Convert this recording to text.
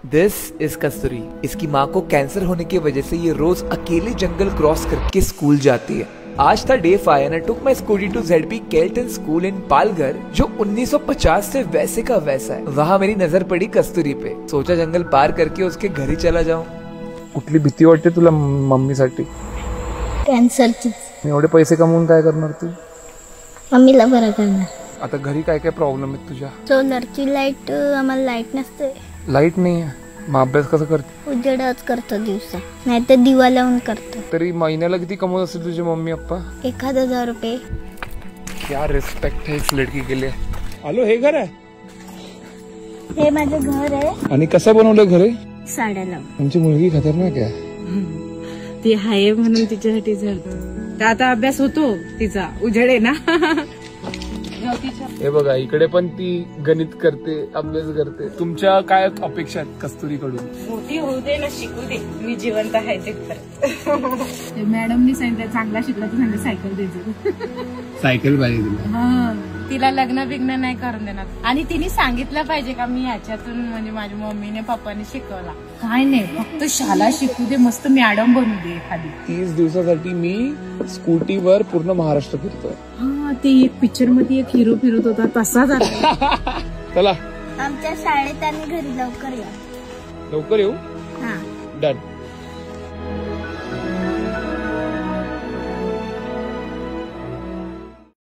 दिस is कस्तूरी। इसकी माँ को कैंसर होने की वजह से ये रोज अकेले जंगल क्रॉस करके स्कूल जाती है। आज था day 5 end I took my scooty to ZP केल्टन स्कूल इन पालघर, जो 1950 से वैसे का वैसा है। वहाँ मेरी नजर पड़ी कस्तूरी पे। सोचा जंगल पार करके उसके घर ही चला जाऊं। कुठली भीती वाटते तुला मम्मीसाठी? कॅन्सरची। एवढे पैसे कमवून काय करणार तू? मम्मीला बरं करणार। आता घरी काय काय प्रॉब्लेम आहेत तुझ्या? सोलरची लाईट, आम्हाला लाईट नसते। लाईट नाही आहे, मग अभ्यास कसा करते? उजेडच करतो दिवसा, नाही तर दिवा लावून करतो। तरी महिन्याला किती कमवत असतील तुझे मम्मी पप्पा? 1000 रुपये। क्या रिस्पेक्ट है इस लड़की के लिए। आलो, हे घर आहे? हे माझं घर आहे। आणि कसं बनवलं घर? साड्या लावून। तुमची मुलगी खतरनाक आहे। ती आहे म्हणून तिच्यासाठी झालं। आता अभ्यास होतो तिचा, उजेड आहे ना। हे बघा, इकडे पण ती गणित करते, अभ्यास करते। तुमच्या काय अपेक्षा आहेत कस्तुरीकडून? मोठी होऊ दे ना, शिकू दे, मी जिवंत आहे ते खरं। मॅडमनी सांगितलं चांगला शिकला तर सांगितलं सायकल द्यायचं। सायकल पाहिजे तुला? तिला लग्न बिग्न नाही करून देणार, आणि तिने सांगितलं पाहिजे का मी ह्याच्यातून, म्हणजे माझ्या मम्मीने पप्पाने शिकवला काय नाही, फक्त शाळा शिकू दे, मस्त मॅडम बनू दे एखादी। 30 दिवसासाठी मी स्कूटीवर पूर्ण महाराष्ट्र फिरतोय। हा, ते एक पिक्चर मध्ये एक हिरो फिरत होता तसा झाला। आमच्या शाळेत आणि घरी लवकर या। लवकर येऊ? हा, डन।